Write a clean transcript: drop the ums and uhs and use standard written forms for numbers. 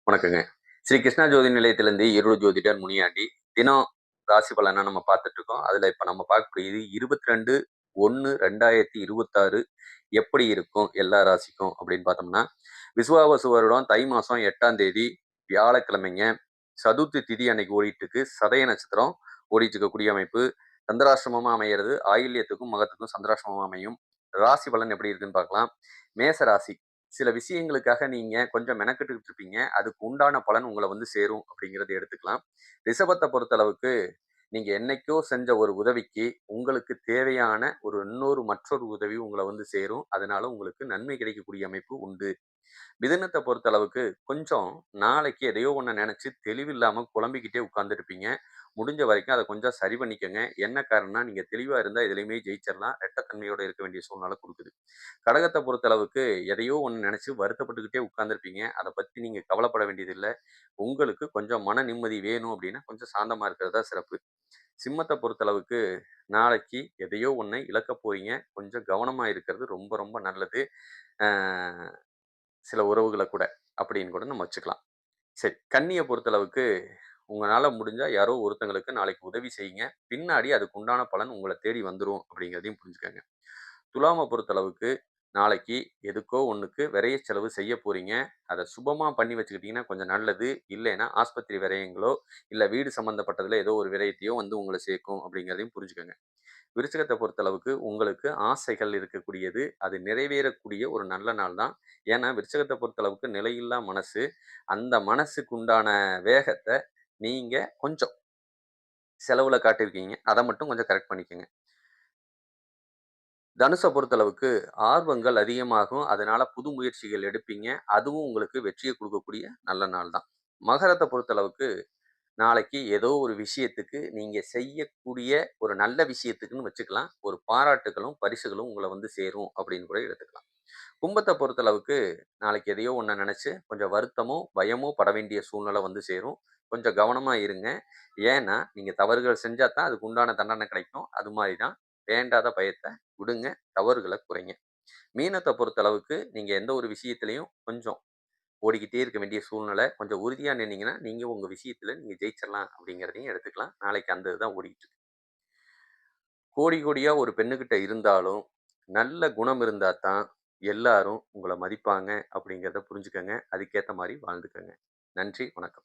வணக்கங்க. ஸ்ரீ கிருஷ்ணா ஜோதி நிலையத்திலிருந்து ஈரோடு ஜோதிடர் முனியாண்டி. தினம் ராசி பலனா நம்ம பார்த்துட்டு இருக்கோம். அதுல இப்ப நம்ம பார்க்கக்கூடியது 22/1/2026 எப்படி இருக்கும் எல்லா ராசிக்கும் அப்படின்னு பார்த்தோம்னா, விசுவாவசு வருடம் தை மாசம் 8ஆம் தேதி வியாழக்கிழமைங்க. சதுர்த்தி திதி அன்னைக்கு ஓடிட்டு இருக்கு. சதய நட்சத்திரம் ஓடிட்டு இருக்கக்கூடிய அமைப்பு. சந்திராஷ்டமமா அமையிறது. ஆயில்யத்துக்கும் மகத்துக்கும் சந்திராஷ்டமமா அமையும். ராசி பலன் எப்படி இருக்குன்னு பார்க்கலாம். மேச ராசி. சில விஷயங்களுக்காக நீங்க கொஞ்சம் மெனக்கெட்டுக்கிட்டு இருப்பீங்க. அதுக்கு உண்டான பலன் உங்கள வந்து சேரும் அப்படிங்கிறத எடுத்துக்கலாம். ரிஷபத்த பொறுத்தளவுக்கு, நீங்க என்னைக்கோ செஞ்ச ஒரு உதவிக்கு, உங்களுக்கு தேவையான இன்னொரு மற்றொரு உதவி உங்கள வந்து சேரும். அதனால உங்களுக்கு நன்மை கிடைக்கக்கூடிய அமைப்பு உண்டு. மிதுனத்த பொறுத்தளவுக்கு, கொஞ்சம் நாளைக்கு எதையோ ஒண்ண நெனச்சு தெளிவில்லாம குழம்பிக்கிட்டே உட்கார்ந்திருப்பீங்க. முடிஞ்ச வரைக்கும் அத கொஞ்சம் சரி பண்ணிக்கங்க. என்ன காரணம்னா, நீங்க தெளிவா இருந்தா எதுலயுமே ஜெயிச்சிரலாம். ரெட்டத்தன்மையோட இருக்க வேண்டிய சூழ்நிலை குடுக்குது. கடகத்த பொறுத்தளவுக்கு, எதையோ ஒண்ணு நெனச்சு வருத்தப்பட்டுக்கிட்டே உட்கார்ந்திருப்பீங்க. அத பத்தி நீங்க கவலைப்பட வேண்டியதில்ல. உங்களுக்கு கொஞ்சம் மன நிம்மதி வேணும் அப்டின்னா, கொஞ்சம் சாந்தமா இருக்கிறது தான் சிறப்பு. சிம்மத்த பொறுத்தளவுக்கு, நாளைக்கு எதையோ ஒண்ண இழக்கப் போறீங்க. கொஞ்சம் கவனமா இருக்கிறது ரொம்ப ரொம்ப நல்லது. அ சில உறவுகள கூட, அப்படின்னு கூட நம்ம வச்சுக்கலாம். சரி, கன்னிய பொறுத்தளவுக்கு, உங்கனால முடிஞ்சா யாரோ ஒருத்தங்களுக்கு நாளைக்கு உதவி செய்யுங்க. பின்னாடி அதுக்கு உண்டான பலன் உங்கள தேடி வந்துரும் அப்படிங்கிறதையும் புரிஞ்சுக்கங்க. துலாம பொறுத்தளவுக்கு, நாளைக்கு எதுக்கோ ஒண்ணுக்கு விரைய செலவு செய்ய போறீங்க. அத சுபமா பண்ணி வச்சுக்கிட்டீங்கன்னா கொஞ்சம் நல்லது. இல்லைன்னா ஆஸ்பத்திரி விரயங்களோ, இல்ல வீடு சம்மந்தப்பட்டதுல ஏதோ ஒரு விரயத்தையோ வந்து உங்கள சேர்க்கும் அப்படிங்கிறதையும் புரிஞ்சுக்கங்க. விருச்சிகத்த பொறுத்தளவுக்கு உங்களுக்கு ஆசைகள் இருக்கக்கூடியது. அது நிறைவேறக்கூடிய ஒரு நல்ல நாள் தான். ஏன்னா, விருச்சிகத்த பொறுத்தளவுக்கு நிலையில்லா மனசு. அந்த மனசுக்கு உண்டான வேகத்த நீங்க கொஞ்சம் செலவுல காட்டியிருக்கீங்க. அத மட்டும் கொஞ்சம் கரெக்ட் பண்ணிக்கங்க. தனுச பொறுத்தளவுக்கு ஆர்வங்கள் அதிகமாகும். அதனால புது முயற்சிகள் எடுப்பீங்க. அதுவும் உங்களுக்கு வெற்றிய குடுக்கக்கூடிய நல்ல நாள் தான். மகரத்த பொறுத்தளவுக்கு நாளைக்கு ஏதோ ஒரு விஷயத்துக்கு நீங்க செய்யக்கூடிய ஒரு நல்ல விஷயத்துக்குன்னு வச்சுக்கலாம். ஒரு பாராட்டுகளும், பரிசுகளும் உங்கள வந்து சேரும் அப்படின்னு கூட எடுத்துக்கலாம். கும்பத்த பொறுத்தளவுக்கு நாளைக்கு எதையோ ஒண்ண நெனச்சு கொஞ்சம் வருத்தமோ, பயமோ பட வேண்டிய சூழ்நிலை வந்து சேரும். கொஞ்சம் கவனமா இருங்க. ஏன்னா, நீங்க தவறுகள் செஞ்சா தான் அதுக்கு உண்டான தண்டனை கிடைக்கும். அது மாரி தான். வேண்டாத பயத்த விடுங்க. தவறுகள குறைங்க. மீனத்த பொறுத்தளவுக்கு நீங்க எந்த ஒரு விஷயத்திலயும் கொஞ்சம் ஓடிக்கிட்டே இருக்க வேண்டிய சூழ்நிலை. கொஞ்சம் உறுதியா நின்னீங்கன்னா, நீங்க உங்க விஷயத்துல நீங்க ஜெயிச்சிடலாம் அப்படிங்கிறதையும் எடுத்துக்கலாம். நாளைக்கு அந்த இதுதான் ஓடிக்கிட்டு இருக்கு. கோடி கோடியா ஒரு பெண்ணுகிட்ட இருந்தாலும், நல்ல குணம் இருந்தா தான் எல்லாரும் உங்கள மதிப்பாங்க அப்படிங்கிறத புரிஞ்சுக்கங்க. அதுக்கேத்த மாரி வாழ்ந்துக்கங்க. நன்றி, வணக்கம்.